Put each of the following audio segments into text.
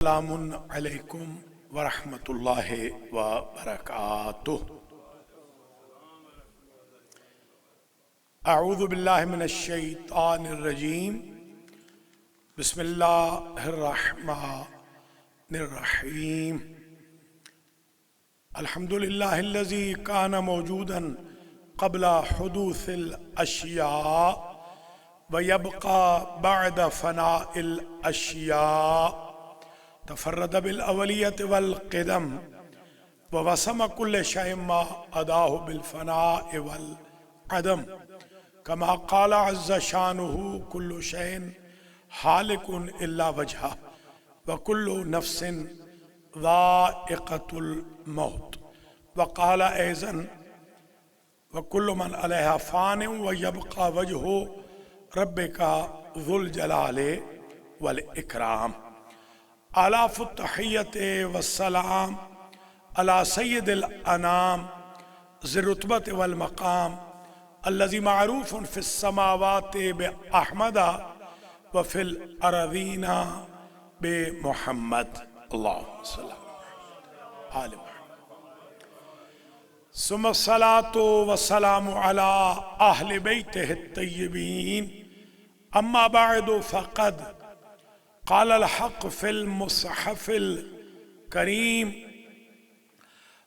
السلام علیکم ورحمۃ اللہ وبرکاتہ۔ اعوذ باللہ من الشیطان الرجیم، بسم اللہ الرحمن الرحیم۔ الحمد للہ الذی کان موجودا قبل حدوث الاشیاء ویبقى بعد فناء الاشیاء، تفرد بالاولیت والقدم ووسم كل شيء ما اداه بالفناء والعدم، كما قال عز شانه كل شيء هالك الا وجهه وكل نفس ذائقة الموت، وقال ايضا وكل من عليها فان ويبقى وجه ربك ذو الجلال والاکرام۔ آلاف التحیت والسلام علی سید الانام ذی الرتبۃ والمقام الذی معروف فی السماوات بأحمد وفی الارضین بمحمد، اللہم صلی اللہ علیہ ثم الصلاة والسلام علی اہل بیتہ الطیبین، اما بعد فقد قال الحق في المصحف الكريم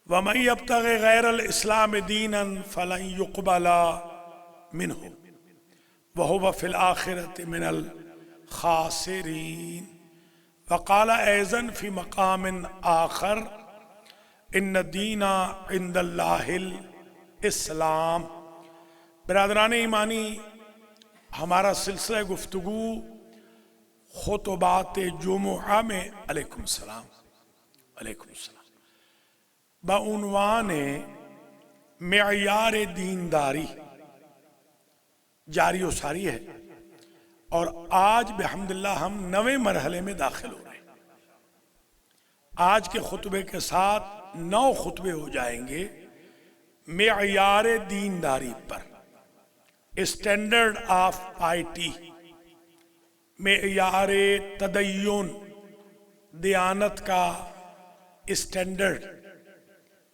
ومن يبتغي غير الإسلام دينا فلن يقبل منه وهو في الآخرة من الخاسرين، وقال أيضا في مقام آخر إن الدين عند الله الإسلام۔ برادران ایمانی، ہمارا سلسلہ گفتگو خطبات جمعہ میں علیکم السلام بعنوان معیار دینداری جاری و ساری ہے، اور آج بحمداللہ ہم 9ویں مرحلے میں داخل ہو رہے ہیں۔ آج کے خطبے کے ساتھ 9 خطبے ہو جائیں گے معیار دینداری پر، اسٹینڈرڈ آف پائٹی، معیار تدین، دیانت کا اسٹینڈرڈ،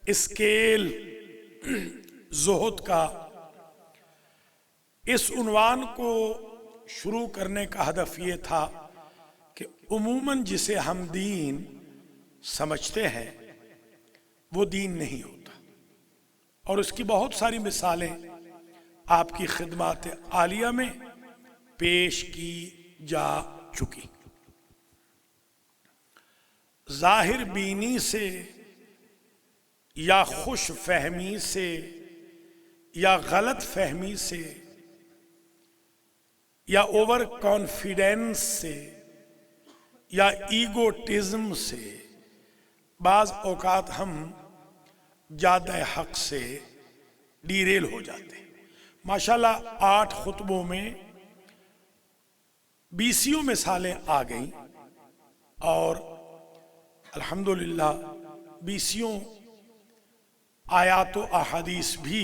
اسکیل زہد کا۔ اس عنوان کو شروع کرنے کا ہدف یہ تھا کہ عموماً جسے ہم دین سمجھتے ہیں وہ دین نہیں ہوتا، اور اس کی بہت ساری مثالیں آپ کی خدمات عالیہ میں پیش کی جا چکی۔ ظاہر بینی سے یا خوش فہمی سے یا غلط فہمی سے یا اوور کانفیڈنس سے یا ایگوٹزم سے بعض اوقات ہم جادہ حق سے ڈیریل ہو جاتے ہیں۔ ماشاءاللہ 8 خطبوں میں 20 مثالیں آ گئیں، اور الحمدللہ 20 آیات و احادیث بھی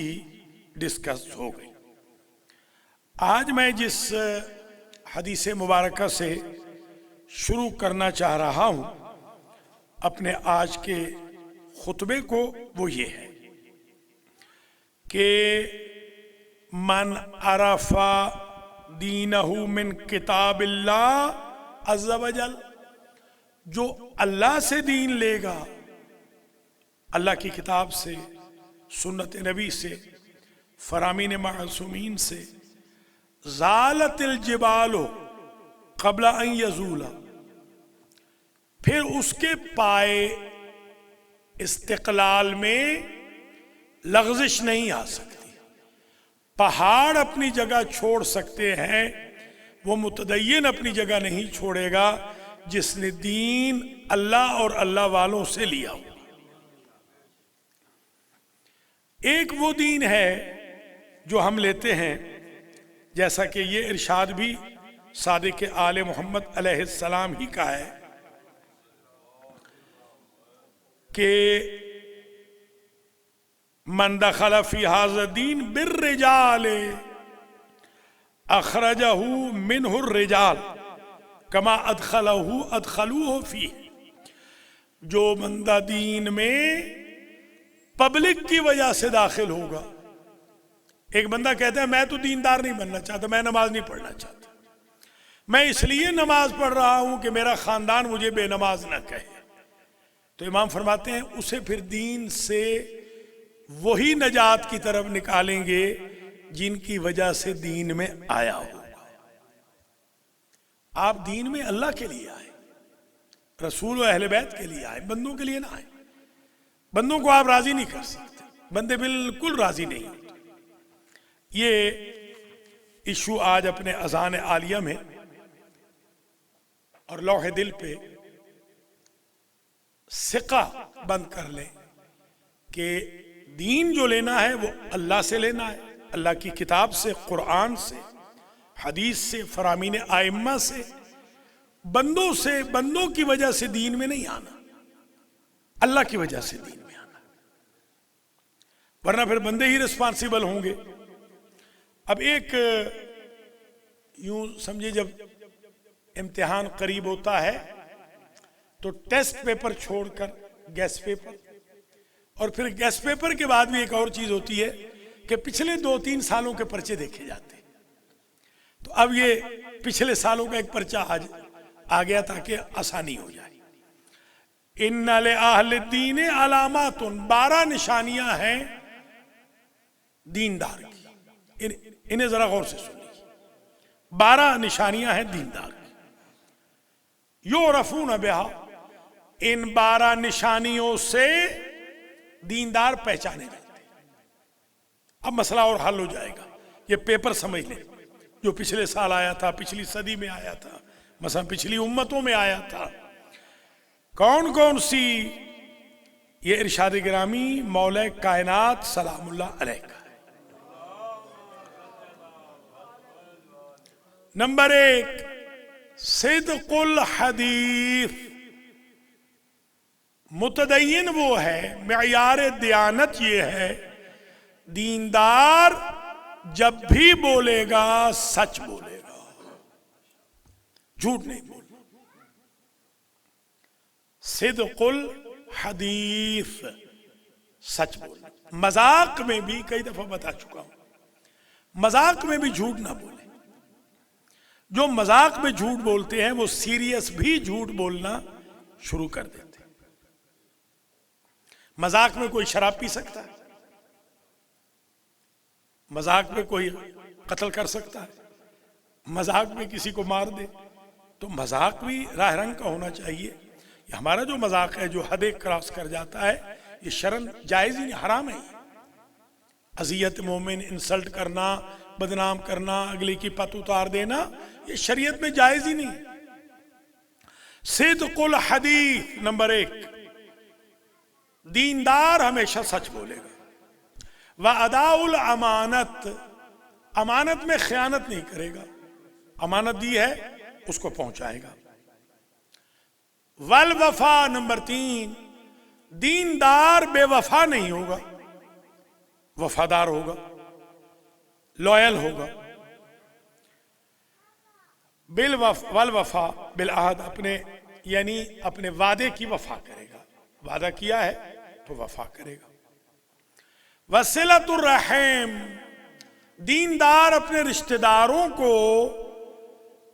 ڈسکس ہو گئی۔ آج میں جس حدیث مبارکہ سے شروع کرنا چاہ رہا ہوں اپنے آج کے خطبے کو، وہ یہ ہے کہ من عرف دینہ من کتاب اللہ عز و جل، جو اللہ سے دین لے گا، اللہ کی کتاب سے، سنت نبی سے، فرامین معصومین سے، زالت الجبال قبل ان یزولا، پھر اس کے پائے استقلال میں لغزش نہیں آ سکتی۔ پہاڑ اپنی جگہ چھوڑ سکتے ہیں، وہ متدین اپنی جگہ نہیں چھوڑے گا جس نے دین اللہ اور اللہ والوں سے لیا ہو۔ ایک وہ دین ہے جو ہم لیتے ہیں، جیسا کہ یہ ارشاد بھی صادق آل محمد علیہ السلام ہی کا ہے کہ من دخل فی ھذا الدین بالرجال اخرجہ منہ الرجال کما ادخلوہ فیہ، جو بندہ دین میں پبلک کی وجہ سے داخل ہوگا. ایک بندہ کہتا ہے میں تو دیندار نہیں بننا چاہتا, میں نماز نہیں پڑھنا چاہتا, میں اس لیے نماز پڑھ رہا ہوں کہ میرا خاندان مجھے بے نماز نہ کہے. تو امام فرماتے ہیں اسے پھر دین سے وہی نجات کی طرف نکالیں گے جن کی وجہ سے دین میں آیا ہوگا. آپ دین میں اللہ کے لیے آئے, رسول و اہل بیت کے لیے آئے, بندوں کے لیے نہ آئے. بندوں کو آپ راضی نہیں کر سکتے, بندے بالکل راضی نہیں ہوتے. یہ ایشو آج اپنے اذان عالیہ میں اور لوح دل پہ ثقہ بند کر لیں کہ دین جو لینا ہے وہ اللہ سے لینا ہے, اللہ کی کتاب سے, قرآن سے, حدیث سے, فرامین ائمہ سے. بندوں سے, بندوں کی وجہ سے دین میں نہیں آنا, اللہ کی وجہ سے دین میں آنا, ورنہ پھر بندے ہی رسپانسیبل ہوں گے. اب ایک یوں سمجھے جب امتحان قریب ہوتا ہے تو ٹیسٹ پیپر چھوڑ کر گیس پیپر, اور پھر گیس پیپر کے بعد بھی ایک اور چیز ہوتی ہے کہ پچھلے 2-3 سالوں کے پرچے دیکھے جاتے ہیں. تو اب یہ پچھلے سالوں کا ایک پرچہ آج آ گیا تاکہ آسانی ہو جائے. ان لأہل الدین علامات, 12 نشانیاں ہیں دیندار کی. انہیں ذرا غور سے سنیے. 12 نشانیاں ہیں دیندار کی. یعرفون بہا, ان 12 نشانیوں سے دیندار پہچانے جاتے ہیں. اب مسئلہ اور حل ہو جائے گا. یہ پیپر سمجھ لیں جو پچھلے سال آیا تھا, پچھلی صدی میں آیا تھا, مثلا پچھلی امتوں میں آیا تھا. کون کون سی؟ یہ ارشاد گرامی مولا کائنات سلام اللہ علیہ کا. نمبر 1, صدق الحدیث. متدین وہ ہے, معیار دیانت یہ ہے, دیندار جب بھی بولے گا سچ بولے گا, جھوٹ نہیں بولے. صدق الحدیث, سچ بولنا. مذاق میں بھی کئی دفعہ بتا چکا ہوں, مذاق میں بھی جھوٹ نہ بولے. جو مذاق میں جھوٹ بولتے ہیں وہ سیریس بھی جھوٹ بولنا شروع کر دیتے ہیں. مذاق میں کوئی شراب پی سکتا ہے, مذاق میں کوئی قتل کر سکتا ہے, مذاق میں کسی کو مار دے. تو مذاق بھی راہ رنگ کا ہونا چاہیے. یہ ہمارا جو مذاق ہے جو حدیں کراس کر جاتا ہے یہ شرعاً جائز ہی حرام ہے. اذیت مومن, انسلٹ کرنا, بدنام کرنا, اگلے کی پت اتار دینا, یہ شریعت میں جائز ہی نہیں. صدق الحدیث نمبر 1, دیندار ہمیشہ سچ بولے گا. وَأَدَاءُ الْأَمَانَةِ, امانت میں خیانت نہیں کرے گا, امانت دی ہے اس کو پہنچائے گا. وَالْوَفَا نمبر 3, دیندار بے وفا نہیں ہوگا, وفادار ہوگا, لویل ہوگا. والوفا بالعہد, اپنے یعنی اپنے وعدے کی وفا کرے گا, وعدہ کیا ہے تو وفا کرے گا. وصلۃ الرحم, دیندار اپنے رشتہ داروں کو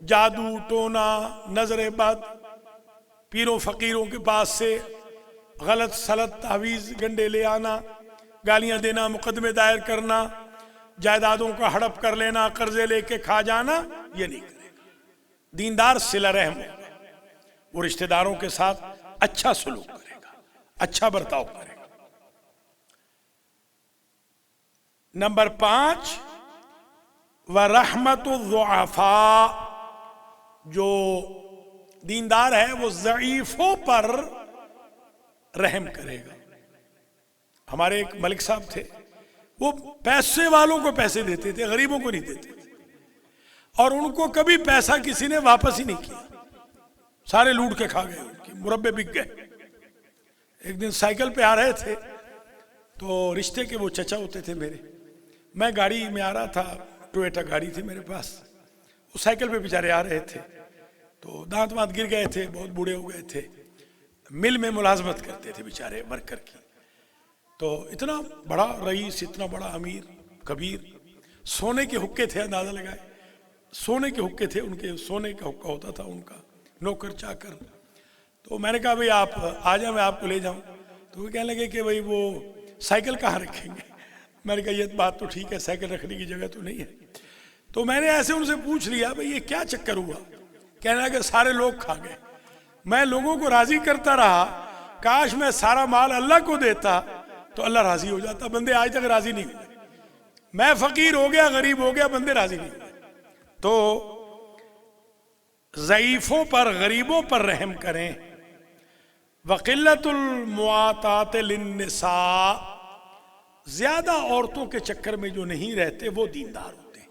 جادو ٹونا, نظر بد, پیروں فقیروں کے پاس سے غلط سلط تعویذ گنڈے لے آنا, گالیاں دینا, مقدمے دائر کرنا, جائیدادوں کا ہڑپ کر لینا, قرضے لے کے کھا جانا, یہ نہیں کرے گا. دیندار صلہ رحم ہوگا, وہ رشتہ داروں کے ساتھ اچھا سلوک کرے گا, اچھا برتاؤ کرے گا. نمبر 5, وَرَحْمَةُ الضُّعَفَاء, جو دیندار ہے وہ ضعیفوں پر رحم کرے گا. ہمارے ایک ملک صاحب تھے, وہ پیسے والوں کو پیسے دیتے تھے, غریبوں کو نہیں دیتے تھے, اور ان کو کبھی پیسہ کسی نے واپس ہی نہیں کیا, سارے لوٹ کے کھا گئے, ان کی مربے بک گئے. ایک دن سائیکل پہ آ رہے تھے تو رشتے کے وہ چچا ہوتے تھے میرے, میں گاڑی میں آ رہا تھا, ٹویٹا گاڑی تھی میرے پاس, وہ سائیکل پہ بیچارے آ رہے تھے تو دانت وانت گر گئے تھے, بہت بوڑھے ہو گئے تھے. مل میں ملازمت کرتے تھے بیچارے ورکر کی. تو اتنا بڑا رئیس، اتنا بڑا امیر کبیر، سونے کے حقے تھے، اندازہ لگائے سونے کے حقے تھے ان کے، سونے کا حقہ ہوتا تھا ان کا، نوکر چاکر. تو میں نے کہا بھئی آپ آ جائیں، میں آپ کو لے جاؤں. تو وہ کہنے لگے کہ بھئی وہ سائیکل کہاں رکھیں گے؟ میں نے کہا یہ بات تو ٹھیک ہے، سائیکل رکھنے کی جگہ تو نہیں ہے. تو میں نے ایسے ان سے پوچھ لیا بھئی یہ کیا چکر ہوا؟ کہنے لگا کہ سارے لوگ کھا گئے. میں لوگوں کو راضی کرتا رہا، کاش میں سارا مال اللہ کو دیتا تو اللہ راضی ہو جاتا. بندے آج تک راضی نہیں ہوئے. میں فقیر ہو گیا، غریب ہو گیا، بندے راضی نہیں ہوئے. تو ضعیفوں پر، غریبوں پر رحم کریں. وقلت المعاطات للنساء، زیادہ عورتوں کے چکر میں جو نہیں رہتے وہ دیندار ہوتے ہیں.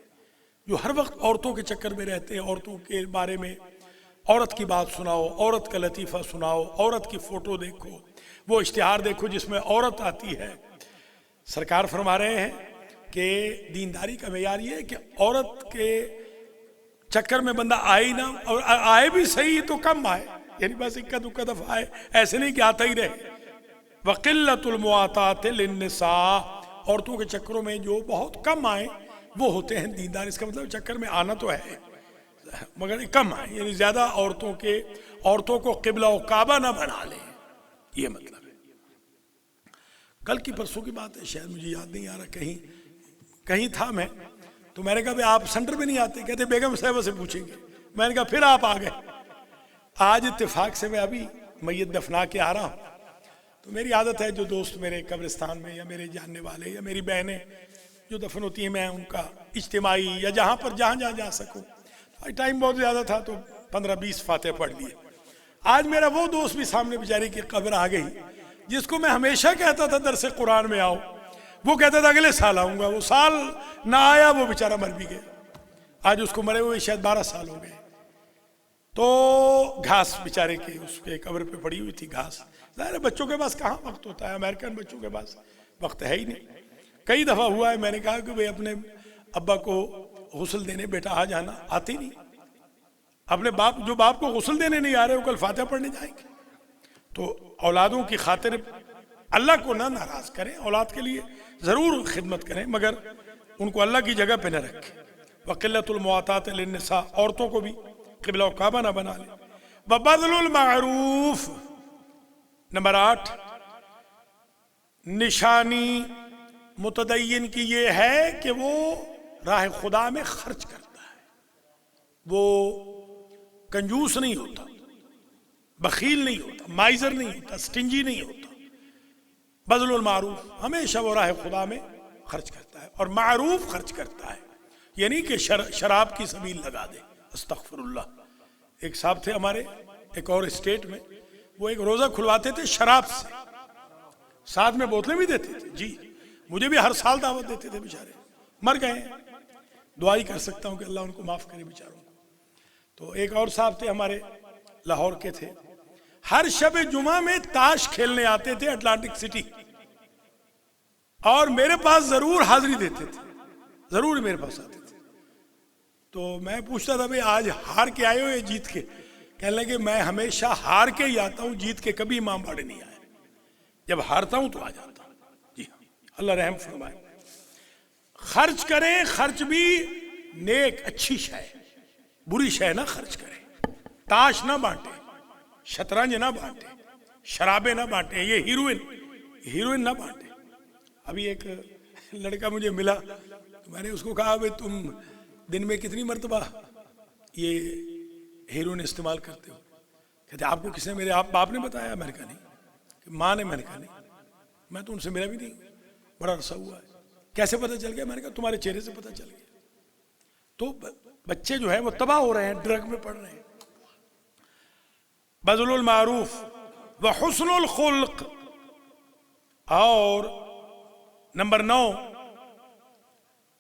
جو ہر وقت عورتوں کے چکر میں رہتے ہیں، عورتوں کے بارے میں عورت کی بات سناؤ، عورت کا لطیفہ سناؤ، عورت کی فوٹو دیکھو، وہ اشتہار دیکھو جس میں عورت آتی ہے. سرکار فرما رہے ہیں کہ دینداری کا معیار یہ ہے کہ عورت کے چکر میں بندہ آئے ہی نہ، اور آئے بھی صحیح تو کم آئے، یعنی بس اکا دکا دفعہ آئے، ایسے نہیں کہ آتا ہی رہے. وقلت المعاطات للنساء، عورتوں کے چکروں میں جو بہت کم آئے وہ ہوتے ہیں دیندار. اس کا مطلب چکر میں آنا تو ہے مگر کم آئے، یعنی زیادہ عورتوں کو قبلہ و کعبہ نہ بنا لیں، یہ مطلب ہے. کل کی پرسوں کی بات ہے، شاید مجھے یاد نہیں آ رہا، کہیں تھا میں، تو میں نے کہا آپ سینٹر پہ نہیں آتے؟ کہتے بیگم صاحبہ سے پوچھیں گے. میں نے کہا پھر آپ آ گئے. آج اتفاق سے میں ابھی میت دفنا کے آ رہا ہوں. تو میری عادت ہے جو دوست میرے قبرستان میں یا میرے جاننے والے یا میری بہنیں جو دفن ہوتی ہیں، میں ان کا اجتماعی یا جہاں جا سکوں. ٹائم بہت زیادہ تھا تو 15-20 فاتح پڑھ لیے. آج میرا وہ دوست بھی سامنے بیچاری کی قبر آ گئی جس کو میں ہمیشہ کہتا تھا درس قرآن میں آؤ، وہ کہتا تھا اگلے سال آؤں گا. وہ سال نہ آیا، وہ بیچارہ مر بھی گیا. آج اس کو مرے ہوئے شاید 12 سال ہو گئے. تو گھاس بیچارے کے اس کے قبر پہ پڑی ہوئی تھی گھاس. ظاہر ہے بچوں کے پاس کہاں وقت ہوتا ہے، امریکن بچوں کے پاس وقت ہے ہی نہیں. کئی دفعہ ہوا ہے میں نے کہا کہ بھئی اپنے ابا کو غسل دینے بیٹا آ جانا، آتے نہیں. اپنے باپ کو غسل دینے نہیں آ رہے، وہ کل فاتحہ پڑھنے جائیں گے. تو اولادوں کی خاطر اللہ کو نہ ناراض کریں، اولاد کے لیے ضرور خدمت کریں مگر ان کو اللہ کی جگہ پہ نہ رکھیں. وقلت المعاطات للنساء، عورتوں کو بھی قبلہ و کعبہ نہ بنا لیں. وبذل المعروف، نمبر 8 نشانی متدین کی یہ ہے کہ وہ راہ خدا میں خرچ کرتا ہے. وہ کنجوس نہیں ہوتا، بخیل نہیں ہوتا، مائزر نہیں ہوتا، سٹنجی نہیں ہوتا. بذل المعروف، ہمیشہ وہ راہ خدا میں خرچ کرتا ہے اور معروف خرچ کرتا ہے، یعنی کہ شراب کی سبیل لگا دے. استغفر اللہ. ایک صاحب تھے ہمارے ایک اور اسٹیٹ میں، وہ ایک روزہ کھلواتے تھے شراب سے، ساتھ میں بوتلیں بھی دیتے تھے. جی مجھے بھی ہر سال دعوت دیتے تھے. بیچارے مر گئے ہیں، دعائی کر سکتا ہوں کہ اللہ ان کو معاف کرے بیچاروں کو. تو ایک اور صاحب تھے ہمارے لاہور کے تھے، ہر شب جمعہ میں تاش کھیلنے آتے تھے اٹلانٹک سٹی، اور میرے پاس ضرور حاضری دیتے تھے، ضرور میرے پاس آتے تھے. تو میں پوچھتا تھا بھئی آج ہار کے آئے ہو یا جیت کے؟ کہنے لگے میں ہمیشہ ہار کے ہی آتا ہوں، جیت کے کبھی امام باڑے نہیں آئے. جب ہارتا ہوں تو آ جاتا ہوں. جی ہاں، اللہ رحم فرمائے. خرچ کریں، خرچ بھی نیک اچھی شے، بری شے نہ خرچ کریں. تاش نہ بانٹیں، شطرنج نہ بانٹیں، شرابیں نہ بانٹیں، یہ ہیروئن نہ بانٹیں. ابھی ایک لڑکا مجھے ملا تو میں نے اس کو کہا بھئی تم دن میں کتنی مرتبہ یہ ہیروئن استعمال کرتے ہو؟ کہتے آپ کو کس نے، میرے باپ نے بتایا؟ میں نے کہا نہیں. کہ ماں نے؟ میں نے کہا نہیں، میں تو ان سے ملا بھی نہیں، بڑا عرصہ ہوا ہے. کیسے پتہ چل گیا؟ میں نے کہا تمہارے چہرے سے پتہ چل گیا. تو بچے جو ہیں وہ تباہ ہو رہے ہیں، ڈرگ میں پڑ رہے ہیں. بذل المعروف وحسن الخلق. اور نمبر 9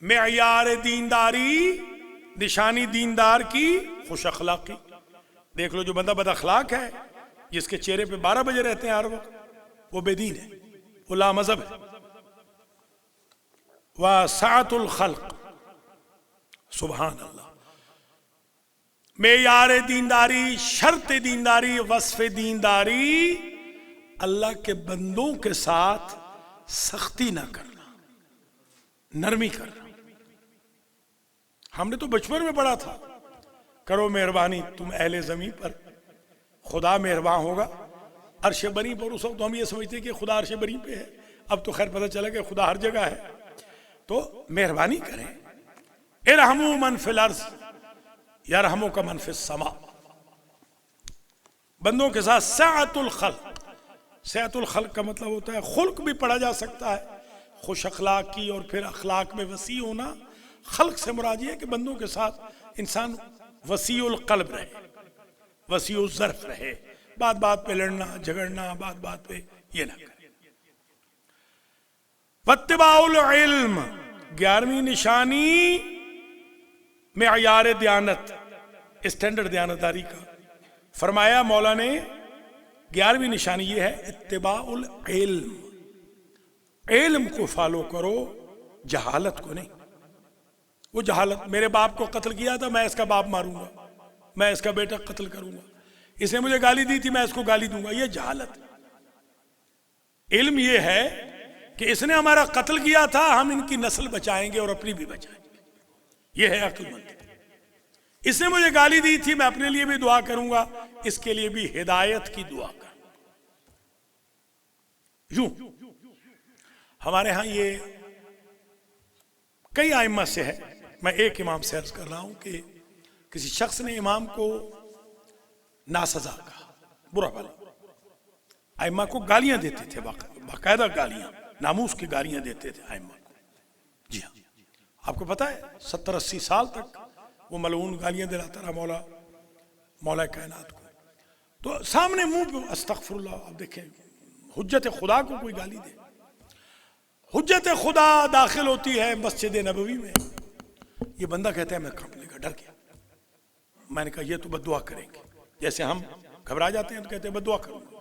معیار دینداری، نشانی دیندار کی خوش اخلاقی. دیکھ لو جو بندہ بد اخلاق ہے، جس کے چہرے پہ 12 بجے رہتے ہیں ہر وقت، وہ بے دین ہے، وہ لا مذہب ہے. وسعت الخلق، سبحان اللہ. معیار دینداری، شرط دینداری، وصف دینداری اللہ کے بندوں کے ساتھ سختی نہ کرنا، نرمی کرنا۔ ہم نے تو بچپن میں پڑھا تھا، کرو مہربانی تم اہل زمین پر، خدا مہربان ہوگا عرش بری پر۔ اس وقت تو ہم یہ سمجھتے ہیں کہ خدا عرش بری پہ ہے، اب تو خیر پتہ چلا کہ خدا ہر جگہ ہے۔ تو مہربانی کریں، ارحموا من فی الارض یرحمکم من فی السماء، بندوں کے ساتھ سعۃ الخلق۔ سعۃ الخلق کا مطلب ہوتا ہے، خلق بھی پڑھا جا سکتا ہے، خوش اخلاقی، اور پھر اخلاق میں وسیع ہونا۔ خلق سے مراد یہ ہے کہ بندوں کے ساتھ انسان وسیع القلب رہے، وسیع الظرف رہے، بات بات پہ لڑنا جھگڑنا، بات بات پہ یہ نہ کرے۔ واتباع العلم، 11ویں نشانی معیار دیانت، اسٹینڈرڈ دیانتداری کا۔ فرمایا مولا نے 11ویں نشانی یہ ہے اتباع العلم، علم کو فالو کرو، جہالت کو نہیں۔ وہ جہالت، میرے باپ کو قتل کیا تھا میں اس کا باپ ماروں گا، میں اس کا بیٹا قتل کروں گا، اس نے مجھے گالی دی تھی میں اس کو گالی دوں گا، یہ جہالت۔ علم یہ ہے کہ اس نے ہمارا قتل کیا تھا، ہم ان کی نسل بچائیں گے اور اپنی بھی بچائیں گے، یہ ہے عقل مند۔ اس نے مجھے گالی دی تھی، میں اپنے لیے بھی دعا کروں گا، اس کے لیے بھی ہدایت کی دعا کروں گا۔ یوں ہمارے ہاں یہ کئی ائمہ سے ہے، میں ایک امام سے عرض کر رہا ہوں کہ کسی شخص نے امام کو ناسزا کہا، برا بھلا، ائمہ کو گالیاں دیتے تھے، باقاعدہ گالیاں، ناموس کی گالیاں دیتے تھے ائمہ کو۔ جی ہاں، آپ کو پتا ہے 70-80 سال تک وہ ملعون گالیاں دلاتا رہا مولا کائنات کو۔ تو سامنے منہ پہ استغفر اللہ، آپ دیکھیں حجت خدا کو کوئی گالی دے، حجت خدا داخل ہوتی ہے مسجد نبوی میں، یہ بندہ کہتا ہے میں کانپ لے گا، ڈر گیا۔ میں نے کہا یہ تو بد دعا کریں گے، جیسے ہم گھبرا جاتے ہیں تو کہتے ہیں بد دعا کروں گا۔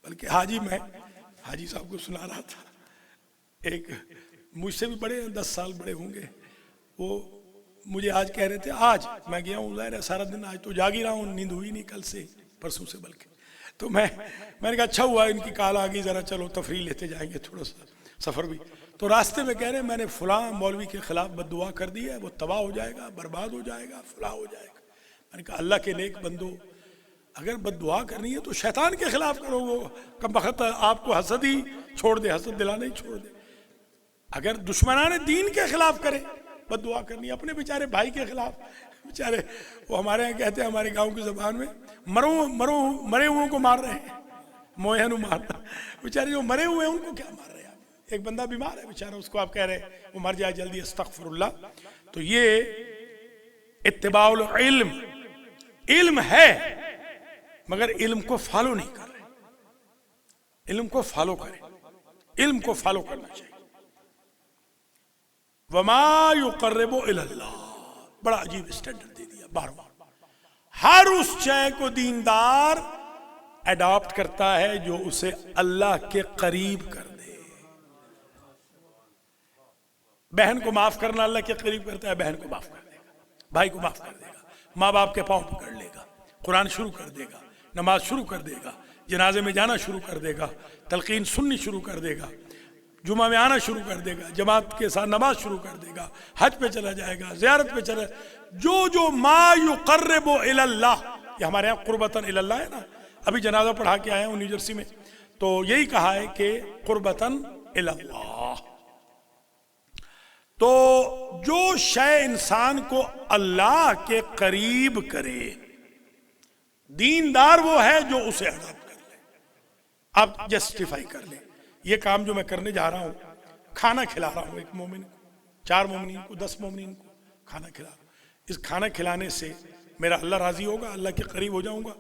بلکہ میں حاجی صاحب کو سنا رہا تھا، ایک مجھ سے بھی بڑے 10 سال بڑے ہوں گے، وہ مجھے آج کہہ رہے تھے، آج میں گیا ہوں ظاہر ہے سارا دن، آج تو جاگ ہی رہا ہوں، نیند ہوئی نہیں کل سے، پرسوں سے بلکہ۔ تو میں نے کہا اچھا ہوا ان کی کال آ گئی، ذرا چلو تفریح لیتے جائیں گے، تھوڑا سا سفر بھی۔ تو راستے میں کہہ رہے ہیں میں نے فلاں مولوی کے خلاف بد دعا کر دی ہے، وہ تباہ ہو جائے گا، برباد ہو جائے گا، فلاں ہو جائے گا۔ میں نے کہا اللہ کے نیک بندو، اگر بد دعا کرنی ہے تو شیطان کے خلاف کرو، وہ کم بخت آپ کو حسد ہی چھوڑ دے، حسد دلانا ہی چھوڑ دے۔ اگر دشمنان دین کے خلاف کرے بد دعا کرنی ہے، اپنے بیچارے بھائی کے خلاف، بیچارے وہ ہمارے یہاں کہتے ہیں ہمارے گاؤں کی زبان میں مرے ہوئے کو مار رہے ہیں، موہنو مارنا، بیچارے جو مرے ہوئے ہیں ان کو کیا مار رہے ہیں آپ؟ ایک بندہ بیمار ہے بیچارہ، اس کو آپ کہہ رہے ہیں وہ مر جائے جلدی، استغفر اللہ۔ تو یہ اتباع العلم، علم ہے مگر علم کو فالو نہیں کر رہے، علم کو فالو کریں، علم کو فالو کرنا چاہیے۔ وما یقرب الی اللہ، بڑا عجیب اسٹینڈرڈ دے دیا بار بار۔ ہر اس شے کو دیندار اڈاپٹ کرتا ہے جو اسے اللہ کے قریب کر دے۔ بہن کو معاف کرنا اللہ کے قریب کرتا ہے، بہن کو معاف کر دے گا، بھائی کو معاف کر دے گا، ماں باپ کے پاؤں پکڑ لے گا، قرآن شروع کر دے گا، نماز شروع کر دے گا، جنازے میں جانا شروع کر دے گا، تلقین سننی شروع کر دے گا، جمعہ میں آنا شروع کر دے گا، جماعت کے ساتھ نماز شروع کر دے گا، حج پہ چلا جائے گا، زیارت پہ چلا، جو ما یقرب الی اللہ، یہ ہمارے یہاں قربتاً الی اللہ ہے نا، ابھی جنازہ پڑھا کے آئے ہوں نیو جرسی میں، تو یہی کہا ہے کہ قربتاً الی اللہ۔ تو جو شے انسان کو اللہ کے قریب کرے، دیندار وہ ہے جو اسے اڈاپٹ کر لے، آپ جسٹیفائی کر لیں۔ یہ کام جو میں کرنے جا رہا ہوں، کھانا کھلا رہا ہوں ایک مومن کو، 4 مومنین کو، 10 مومنین کو کھانا کھلا رہا ہوں، اس کھانا کھلانے سے میرا اللہ راضی ہوگا، اللہ کے قریب ہو جاؤں گا،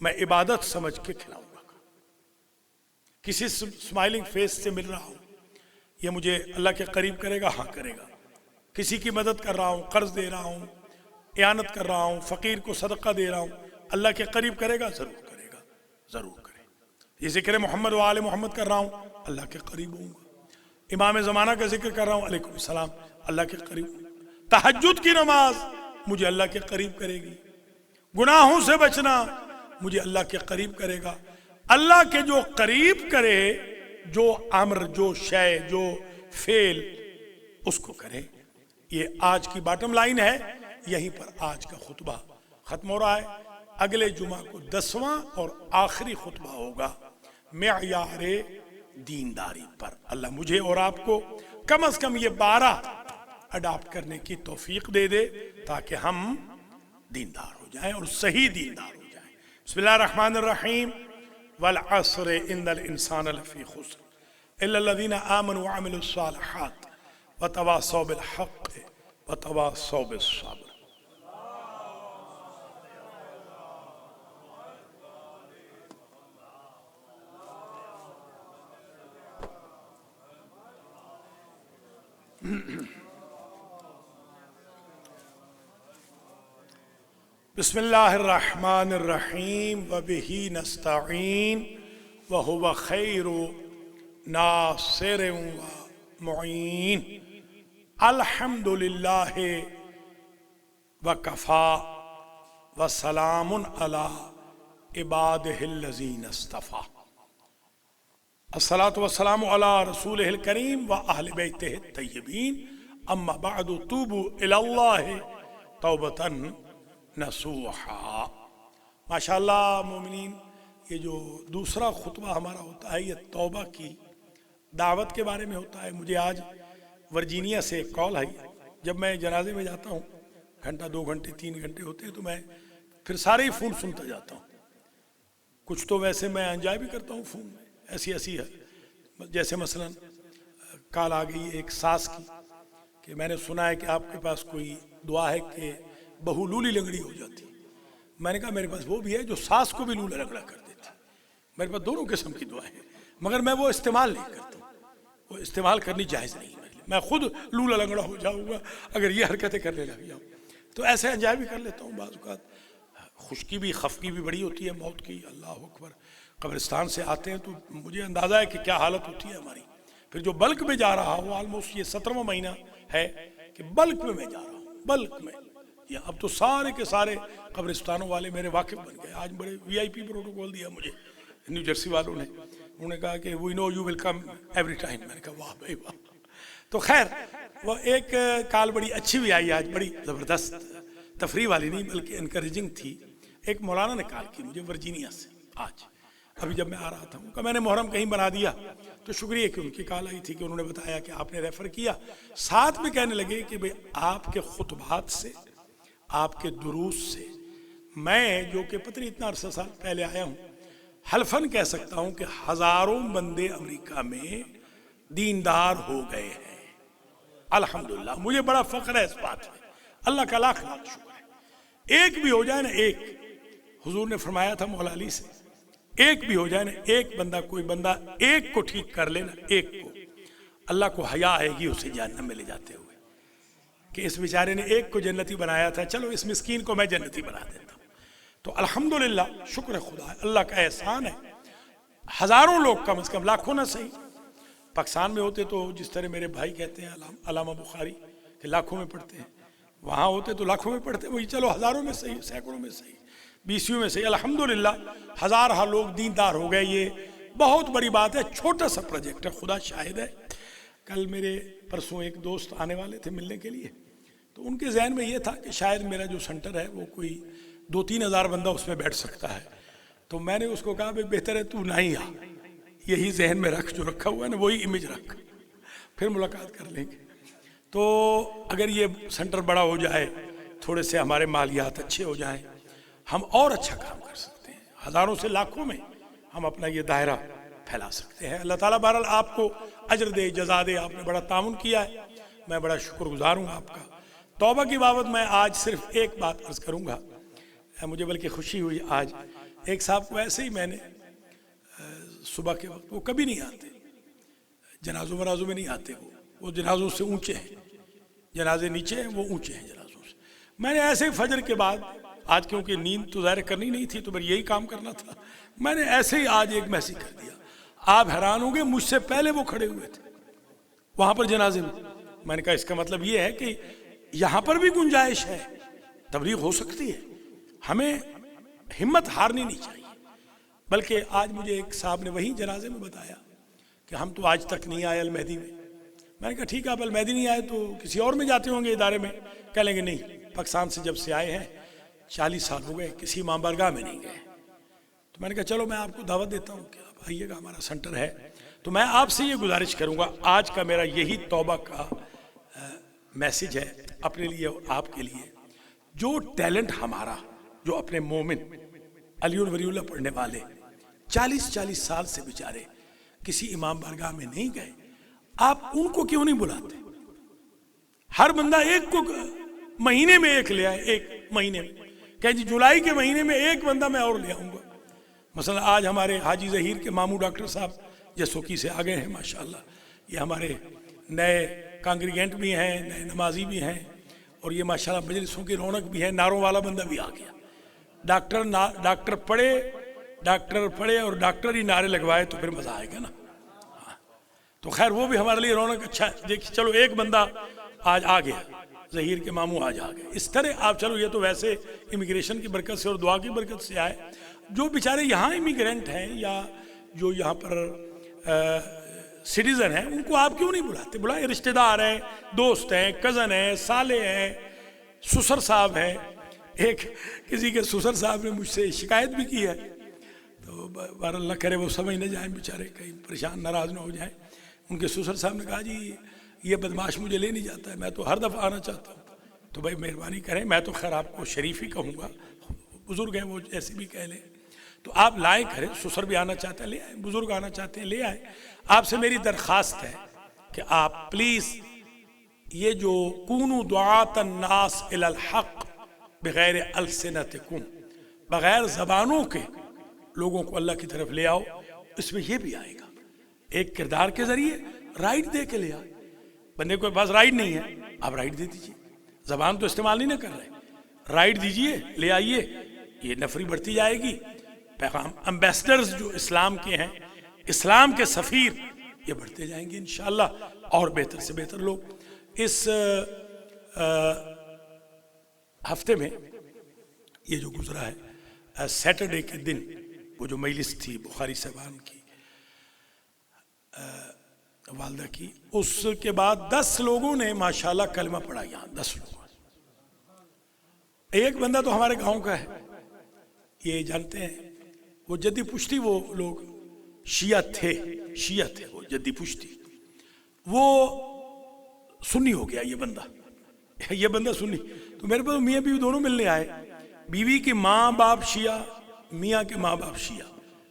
میں عبادت سمجھ کے کھلاؤں گا۔ کسی سمائلنگ فیس سے مل رہا ہوں، یہ مجھے اللہ کے قریب کرے گا، ہاں کرے گا۔ کسی کی مدد کر رہا ہوں، قرض دے رہا ہوں، اعانت کر رہا ہوں، فقیر کو صدقہ دے رہا ہوں، اللہ کے قریب کرے گا، ضرور کرے گا، ضرور کرے گا۔ یہ ذکر محمد و آل محمد کر رہا ہوں، اللہ کے قریب ہوں گا۔ امام زمانہ کا ذکر کر رہا ہوں، علیکم السلام، اللہ کے قریب ہوں گا۔ تہجد کی نماز مجھے اللہ کے قریب کرے گی۔ گناہوں سے بچنا مجھے اللہ کے قریب کرے گا۔ اللہ کے جو قریب کرے، جو امر، جو شے، جو فعل، اس کو کرے۔ یہ آج کی باٹم لائن ہے، یہیں پر آج کا خطبہ ختم ہو رہا ہے۔ اگلے جمعہ کو 10واں اور آخری خطبہ ہوگا معیار دینداری پر۔ اللہ مجھے اور آپ کو کم از کم یہ 12 اڈاپٹ کرنے کی توفیق دے دے تاکہ ہم دیندار ہو جائیں اور صحیح دیندار ہو جائیں۔ بسم اللہ الرحمن الرحیم۔ والعصر ان الانسان لفی خسر الا الذین آمنوا وعملوا الصالحات وتواصوا بالحق وتواصوا بالصبر۔ بسم اللہ الرحمن الرحیم وبہ نستعین وہو خیر ناصر ومعین۔ الحمد للہ وکفا وسلام علی عبادہ الذین اصطفیٰ۔ الصلاۃ والسلام علی رسولہ الکریم و اہل بیتہ الطیبین، اما بعد توبوا الی اللہ توبۃ نصوحا۔ ماشاءاللہ مومنین، یہ جو دوسرا خطبہ ہمارا ہوتا ہے یہ توبہ کی دعوت کے بارے میں ہوتا ہے۔ مجھے آج ورجینیا سے ایک کال آئی۔ جب میں جنازے میں جاتا ہوں، گھنٹہ 2 گھنٹے 3 گھنٹے ہوتے ہیں، تو میں پھر سارے ہی فون سنتا جاتا ہوں۔ کچھ تو ویسے میں انجوائے بھی کرتا ہوں فون میں، ایسی ہے۔ جیسے مثلا کال آ گئی ایک ساس کی کہ میں نے سنا ہے کہ آپ کے پاس کوئی دعا ہے کہ بہو لولی لنگڑی ہو جاتی۔ میں نے کہا میرے پاس وہ بھی ہے جو ساس کو بھی لولا لنگڑا کر دیتی۔ میرے پاس دونوں قسم کی دعائیں ہیں، مگر میں وہ استعمال نہیں کرتا ہوں، وہ استعمال کرنی جائز نہیں ہے۔ میں خود لولا لنگڑا ہو جاؤں گا اگر یہ حرکتیں کرنے لگ جاؤں۔ تو ایسے انجوائے بھی کر لیتا ہوں۔ بعض اوقات خوشکی بھی خفکی بھی بڑی ہوتی ہے موت کی، اللہ اکبر۔ قبرستان سے آتے ہیں تو مجھے اندازہ ہے کہ کیا حالت ہوتی ہے ہماری۔ پھر جو بلک میں جا رہا ہوں، آلموسٹ یہ 17واں مہینہ ہے کہ بلک میں جا رہا ہوں، بلک میں۔ اب تو سارے کے سارے قبرستانوں والے میرے واقف بن گئے۔ آج بڑے VIP پروٹوکول دیا مجھے نیو جرسی والوں نے۔ انہوں نے کہا کہ we know you will come every time. میں نے کہا واہ بھائی واہ۔ تو خیر، وہ ایک کال بڑی اچھی بھی آئی آج، بڑی زبردست، تفریح والی نہیں بلکہ انکریجنگ تھی۔ ایک مولانا نے کال کی مجھے ورجینیا سے آج، ابھی جب میں آ رہا تھا۔ ان کا میں نے محرم کہیں بنا دیا، تو شکریہ کہ ان کی کال آئی تھی کہ انہوں نے بتایا کہ آپ نے ریفر کیا۔ ساتھ میں کہنے لگے کہ بھئی آپ کے خطبات سے، آپ کے دروس سے میں جو کہ پتہ نہیں اتنا عرصہ سال پہلے آیا ہوں، حلفاً کہہ سکتا ہوں کہ ہزاروں بندے امریکہ میں دیندار ہو گئے ہیں۔ الحمدللہ، مجھے بڑا فخر ہے اس بات میں، اللہ کا لاکھ لاکھ شکر ہے۔ ایک بھی ہو جائے نا، ایک، حضور نے فرمایا تھا مولا علی سے، ایک بھی ہو جائے نا، ایک بندہ، کوئی بندہ ایک کو ٹھیک کر لینا، ایک کو، اللہ کو حیا آئے گی اسے جہنم میں لے جاتے ہوئے کہ اس بیچارے نے ایک کو جنتی بنایا تھا، چلو اس مسکین کو میں جنتی بنا دیتا ہوں۔ تو الحمدللہ، شکر خدا ہے، اللہ کا احسان ہے۔ ہزاروں لوگ، کم از کم لاکھوں نہ صحیح۔ پاکستان میں ہوتے تو جس طرح میرے بھائی کہتے ہیں علامہ بخاری کہ لاکھوں میں پڑھتے ہیں، وہاں ہوتے تو لاکھوں میں پڑھتے، وہی چلو ہزاروں میں صحیح، سینکڑوں میں صحیح، 20 میں صحیح۔ الحمدللہ ہزارہ لوگ دیندار ہو گئے، یہ بہت بڑی بات ہے۔ چھوٹا سا پروجیکٹ ہے، خدا شاہد ہے۔ کل میرے پرسوں ایک دوست آنے والے تھے ملنے کے لیے، تو ان کے ذہن میں یہ تھا کہ شاید میرا جو سنٹر ہے وہ کوئی 2-3 ہزار بندہ اس میں بیٹھ سکتا ہے۔ تو میں نے اس کو کہا بھئی بہتر ہے تو نہیں آ، یہی ذہن میں رکھ، جو رکھا ہوا ہے نا وہی امیج رکھ، پھر ملاقات کر لیں گے۔ تو اگر یہ سنٹر بڑا ہو جائے، تھوڑے سے ہمارے مالیات اچھے ہو جائیں، ہم اور اچھا کام کر سکتے ہیں۔ ہزاروں سے لاکھوں میں ہم اپنا یہ دائرہ پھیلا سکتے ہیں۔ اللہ تعالیٰ بہرحال آپ کو اجر دے، جزا دے، آپ نے بڑا تعاون کیا ہے، میں بڑا شکر گزار ہوں آپ کا۔ توبہ کی بابت میں آج صرف ایک بات عرض کروں گا، مجھے بلکہ خوشی ہوئی آج ایک صاحب کو ایسے ہی میں نے صبح کے وقت، وہ کبھی نہیں آتے جنازوں مرازوں میں نہیں آتے، وہ جنازوں سے اونچے ہیں، جنازے نیچے ہیں، وہ اونچے ہیں جنازوں سے۔ میں نے ایسے ہی فجر کے بعد، آج کیونکہ نیند تو ظاہر کرنی نہیں تھی تو پھر یہی کام کرنا تھا، میں نے ایسے ہی آج ایک میسیج کر دیا۔ آپ حیران ہوں گے، مجھ سے پہلے وہ کھڑے ہوئے تھے وہاں پر جنازے میں۔ میں نے کہا اس کا مطلب یہ ہے کہ یہاں پر بھی گنجائش ہے، تبلیغ ہو سکتی ہے، ہمیں ہمت ہارنی نہیں چاہیے۔ بلکہ آج مجھے ایک صاحب نے وہیں جنازے میں بتایا کہ ہم تو آج تک نہیں آئے المہدی میں نے کہا ٹھیک ہے، آپ المہدی نہیں آئے تو کسی اور میں جاتے ہوں گے ادارے میں؟ کہہ لیں گے نہیں، پاکستان سے جب سے آئے ہیں 40 سال ہو گئے، کسی امام بارگاہ میں نہیں گئے۔ تو میں نے کہا چلو میں آپ کو دعوت دیتا ہوں کہ آپ آئیے گا، ہمارا سینٹر ہے۔ تو میں آپ سے یہ گزارش کروں گا، آج کا میرا یہی توبہ کا میسیج ہے اپنے لیے اور آپ کے لیے، جو ٹیلنٹ ہمارا، جو اپنے مومن علی ولی اللہ پڑھنے والے 40 سال سے بیچارے کسی امام بارگاہ میں نہیں گئے، آپ ان کو کیوں نہیں بلاتے؟ ہر بندہ ایک کو مہینے میں ایک لے آئے، ایک مہینے میں کہ جی جولائی کے مہینے میں ایک بندہ میں اور لے آؤں گا۔ مثلا آج ہمارے حاجی ظہیر کے ماموں ڈاکٹر صاحب جسوکی سے آ گئے ہیں ماشاءاللہ، یہ ہمارے نئے کانگریگنٹ بھی ہیں، نئے نمازی بھی ہیں، اور یہ ماشاءاللہ مجلسوں کی رونق بھی ہے۔ ناروں والا بندہ بھی آ گیا، ڈاکٹر پڑھے اور ڈاکٹر ہی نعرے لگوائے تو پھر مزہ آئے گا نا۔ تو خیر وہ بھی ہمارے لیے رونق اچھا ہے، دیکھیں چلو ایک بندہ آج آ گیا، ظہیر کے ماموں آج آ گئے۔ اس طرح آپ چلو، یہ تو ویسے امیگریشن کی برکت سے اور دعا کی برکت سے آئے۔ جو بیچارے یہاں امیگرینٹ ہیں یا جو یہاں پر سٹیزن ہیں، ان کو آپ کیوں نہیں بلاتے؟ بلائے، رشتہ دار ہیں، دوست ہیں، کزن ہیں، سالے ہیں، سسر صاحب ہیں۔ ایک کسی کے سسر صاحب نے مجھ سے شکایت بھی کی ہے، تو بہر اللہ کرے وہ سمجھ نہ جائیں بیچارے، کہیں پریشان ناراض نہ ہو جائیں۔ ان کے سسر صاحب نے کہا جی یہ بدماش مجھے لے نہیں جاتا ہے، میں تو ہر دفعہ آنا چاہتا ہوں۔ تو بھائی مہربانی کریں، میں تو خیر آپ کو شریف ہی کہوں گا، بزرگ ہیں وہ ایسے بھی کہہ لیں، تو آپ لائیں کریں، سسر بھی آنا چاہتے ہیں لے آئیں، بزرگ آنا چاہتے ہیں لے آئیں۔ آپ سے میری درخواست ہے کہ آپ پلیز یہ جو کونوا دعاۃ الناس الی الحق بغیر السنتکم، بغیر زبانوں کے لوگوں کو اللہ کی طرف لے آؤ، اس میں یہ بھی آئے گا، ایک کردار کے ذریعے رائٹ دے کے لے آئے۔ بندے کو پاس رائٹ نہیں ہے، آپ رائٹ دے دیجئے، زبان تو استعمال نہیں نہ کر رہے، رائٹ دیجئے، لے آئیے، یہ نفری بڑھتی جائے گی۔ پیغام امبیسڈرز جو اسلام کے ہیں، اسلام کے سفیر، یہ بڑھتے جائیں گے انشاءاللہ، اور بہتر سے بہتر لوگ۔ اس ہفتے میں یہ جو گزرا ہے، سیٹرڈے کے دن وہ جو مجلس تھی بخاری صاحبان کی والدہ کی، اس کے بعد 10 لوگوں نے ماشاءاللہ کلمہ پڑھا یہاں، 10 لوگوں۔ ایک بندہ تو ہمارے گاؤں کا ہے، یہ جانتے ہیں، وہ جدی پشتی، وہ لوگ شیعہ تھے وہ جدی پشتی، وہ سنی ہو گیا یہ بندہ سنی۔ تو میرے پاس میاں بیوی دونوں ملنے آئے، بیوی کے ماں باپ شیعہ، میاں کے ماں باپ شیعہ،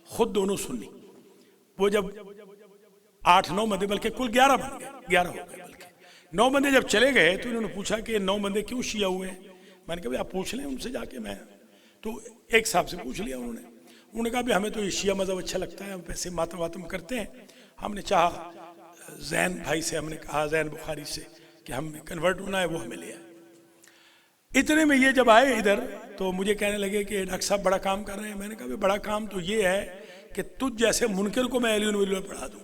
خود دونوں سنی۔ وہ جب 8-9 بندے، بلکہ کل 11 بن گئے، 11 ہو گئے، بلکہ 9 بندے جب چلے گئے تو انہوں نے پوچھا کہ 9 بندے کیوں شیعہ ہوئے ہیں؟ میں نے کہا آپ پوچھ لیں ان سے جا کے، میں تو ایک صاحب سے پوچھ لیا انہوں نے کہا بھی ہمیں تو یہ شیعہ مذہب اچھا لگتا ہے، ہم پیسے ماتم واتم کرتے ہیں، ہم نے چاہا زین بھائی سے، ہم نے کہا زین بخاری سے کہ ہم کنورٹ ہونا ہے، وہ ہمیں لے آئے۔ اتنے میں یہ جب آئے ادھر تو مجھے کہنے لگے کہ ڈاکٹر صاحب بڑا کام کر رہے ہیں۔ میں نے کہا بڑا کام تو یہ ہے کہ تجھ جیسے منکر کو میں علی ولی اللہ پڑھا دوں۔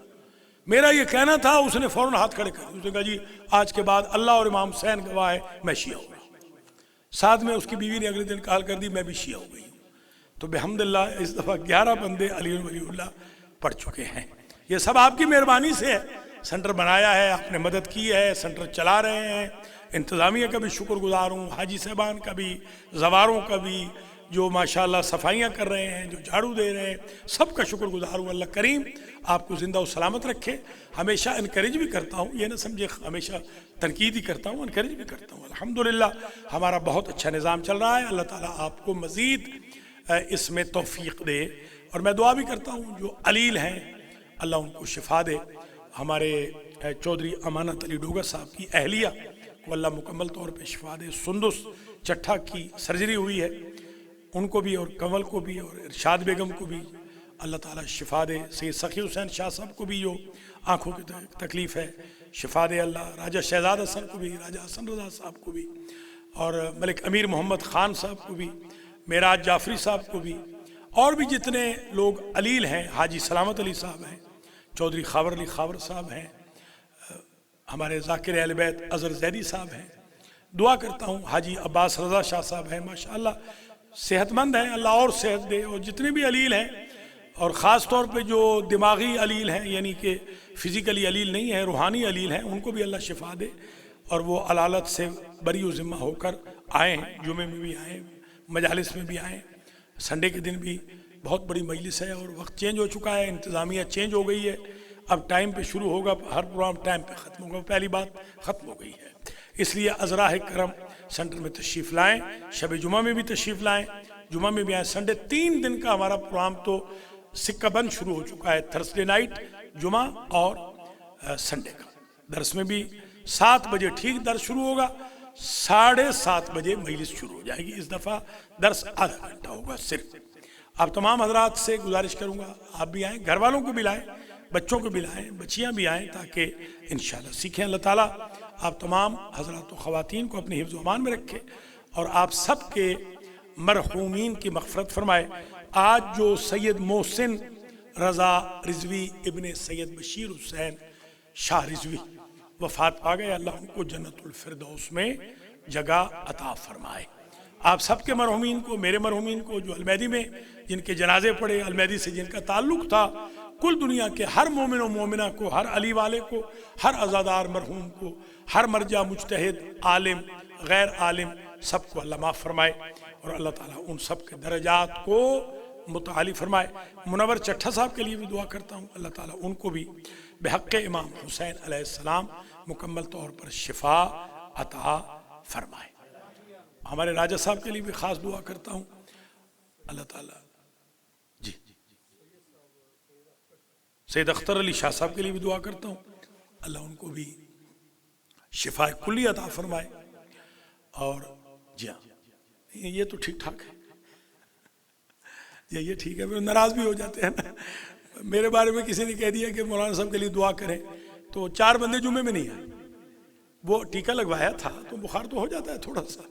میرا یہ کہنا تھا، اس نے فوراً ہاتھ کھڑے کر دیا، اس نے کہا جی آج کے بعد اللہ اور امام حسین گواہ ہے میں شیعہ ہوں گا۔ ساتھ میں اس کی بیوی نے اگلے دن کال کر دی میں بھی شیعہ ہو گئی ہوں۔ تو بحمداللہ اس دفعہ 11 بندے علی ولی اللہ پڑھ چکے ہیں۔ یہ سب آپ کی مہربانی سے ہے، سینٹر بنایا ہے، آپ نے مدد کی ہے، سینٹر چلا رہے ہیں۔ انتظامیہ کا بھی شکر گزار ہوں، حاجی صاحبان کا بھی، زواروں کا بھی، جو ماشاءاللہ صفائیاں کر رہے ہیں، جو جھاڑو دے رہے ہیں، سب کا شکر گزار ہوں۔ اللہ کریم آپ کو زندہ و سلامت رکھے۔ ہمیشہ انکریج بھی کرتا ہوں، یہ نہ سمجھے ہمیشہ تنقید ہی کرتا ہوں، انکریج بھی کرتا ہوں۔ الحمدللہ ہمارا بہت اچھا نظام چل رہا ہے، اللہ تعالیٰ آپ کو مزید اس میں توفیق دے، اور میں دعا بھی کرتا ہوں جو علیل ہیں اللہ ان کو شفا دے۔ ہمارے چودھری امانت علی ڈوگر صاحب کی اہلیہ کو اللہ مکمل طور پہ شفا دے۔ سندس چٹھا کی سرجری ہوئی ہے، ان کو بھی، اور کنول کو بھی، اور ارشاد بیگم کو بھی اللہ تعالیٰ شفا دے۔ سید سخی حسین شاہ صاحب کو بھی جو آنکھوں کی تکلیف ہے شفا دے اللہ۔ راجہ شہزاد حسن کو بھی، راجہ حسن رضا صاحب کو بھی، اور ملک امیر محمد خان صاحب کو بھی، معراج جعفری صاحب کو بھی، اور بھی جتنے لوگ علیل ہیں، حاجی سلامت علی صاحب ہیں، چودھری خاور علی خاور صاحب ہیں، ہمارے ذاکر اہل بیت اظہر زیدی صاحب ہیں، دعا کرتا ہوں حاجی عباس رضا شاہ صاحب ہیں، ماشاءاللہ صحت مند ہیں، اللہ اور صحت دے، اور جتنے بھی علیل ہیں اور خاص طور پہ جو دماغی علیل ہیں، یعنی کہ فزیکلی علیل نہیں ہیں، روحانی علیل ہیں، ان کو بھی اللہ شفا دے اور وہ علالت سے بری و ذمہ ہو کر آئیں، جمعے میں بھی آئیں، مجالس میں بھی آئیں۔ سنڈے کے دن بھی بہت بڑی مجلس ہے اور وقت چینج ہو چکا ہے، انتظامیہ چینج ہو گئی ہے، اب ٹائم پہ شروع ہوگا، ہر پروگرام ٹائم پہ ختم ہوگا، پہلی بات ختم ہو گئی ہے۔ اس لیے عذراء کرم سینٹر میں تشریف لائیں، شب جمعہ میں بھی تشریف لائیں، جمعہ میں بھی آئیں۔ سنڈے 3 دن کا ہمارا پروگرام تو سکہ بند شروع ہو چکا ہے، تھرسڈے نائٹ، جمعہ اور سنڈے کا درس میں بھی 7 بجے ٹھیک درس شروع ہوگا، 7:30 بجے مجلس شروع ہو جائے گی۔ اس دفعہ درس آدھا گھنٹہ ہوگا صرف۔ آپ تمام حضرات سے گزارش کروں گا آپ بھی آئیں، گھر والوں کو بھی لائیں، بچوں کو بھی لائیں، بچیاں بھی آئیں، تاکہ انشاءاللہ سیکھیں۔ اللہ تعالیٰ آپ تمام حضرات و خواتین کو اپنے حفظ و امان میں رکھے اور آپ سب کے مرحومین کی مغفرت فرمائے۔ آج جو سید محسن رضا رضوی ابن سید بشیر حسین شاہ رضوی وفات پا گئے، اللہ ان کو جنت الفردوس میں جگہ عطا فرمائے۔ آپ سب کے مرحومین کو، میرے مرحومین کو، جو المیدی میں جن کے جنازے پڑے، المیدی سے جن کا تعلق تھا، کل دنیا کے ہر مومن و مومنہ کو، ہر علی والے کو، ہر عزادار مرحوم کو، ہر مرجع مجتہد، عالم غیر عالم، سب کو اللہ معاف فرمائے اور اللہ تعالیٰ ان سب کے درجات کو متعالی فرمائے۔ منور چٹھا صاحب کے لیے بھی دعا کرتا ہوں، اللہ تعالیٰ ان کو بھی بحق امام حسین علیہ السلام مکمل طور پر شفا عطا فرمائے۔ ہمارے راجہ صاحب کے لیے بھی خاص دعا کرتا ہوں، اللہ تعالیٰ جی سید اختر علی شاہ صاحب کے لیے بھی دعا کرتا ہوں، اللہ ان کو بھی شفا کلی عطا فرمائے۔ اور جی ہاں، یہ تو ٹھیک ٹھاک ہے، یہ ٹھیک ہے، پھر ناراض بھی ہو جاتے ہیں نا۔ میرے بارے میں کسی نے کہہ دیا کہ مولانا صاحب کے لیے دعا کریں، تو 4 بندے جمعے میں نہیں آئے، وہ ٹیکہ لگوایا تھا تو بخار تو ہو جاتا ہے تھوڑا سا،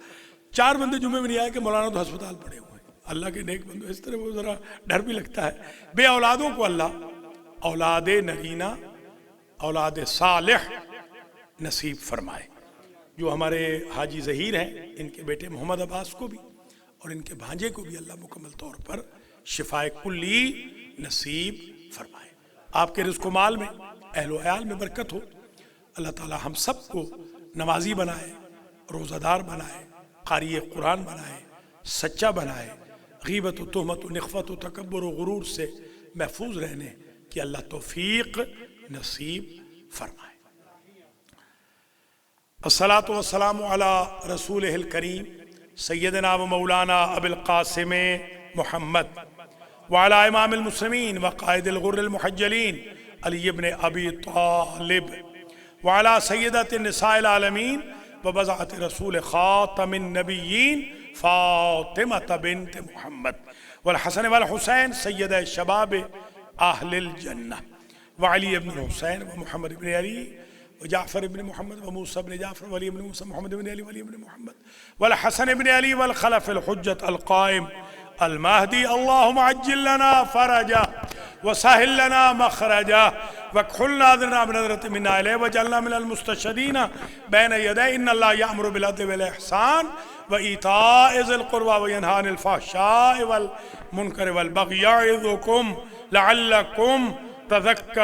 4 بندے جمعے میں نہیں آئے کہ مولانا تو ہسپتال پڑے ہوئے ہیں۔ اللہ کے نیک بندو، اس طرح وہ ذرا ڈر بھی لگتا ہے۔ بے اولادوں کو اللہ اولاد نرینہ، اولاد صالح نصیب فرمائے۔ جو ہمارے حاجی ظہیر ہیں، ان کے بیٹے محمد عباس کو بھی اور ان کے بھانجے کو بھی اللہ مکمل طور پر شفاء کلی نصیب فرمائے۔ آپ کے رزق و مال میں، اہل و عیال میں برکت ہو۔ اللہ تعالی ہم سب کو نمازی بنائے، روزہ دار بنائے، قاری قرآن بنائے، سچا بنائے، غیبت و تہمت و نخوت و تکبر و غرور سے محفوظ رہنے کی اللہ توفیق نصیب فرمائے۔ الصلاۃ والسلام علی رسولہ الکریم سیدنا و مولانا ابی القاسم محمد وعلی امام المسلمین وقائد الغر المحجلین علی ابن ابی طالب وعلی سیدۃ النساء العالمین وبضعۃ رسول خاتم النبیین فاطمہ بنت محمد والحسن والحسین سید شباب اہل الجنہ وعلی ابن الحسین ومحمد بن علی وجعفر بن محمد وموسى بن جعفر وعلي بن موسى محمد بن علي وعلي بن محمد والحسن بن علي والخلف الحجة القائم المهدي اللهم عجل لنا فرجا وسهل لنا مخرجا واكحل ناظرنا بنظرة منا إليه وجعلنا من المستشهدين بين يديه إن الله يأمر بالعدل والإحسان وإيتاء ذي القربى وينهى عن الفحشاء والمنكر والبغي يعظكم لعلكم تذكرون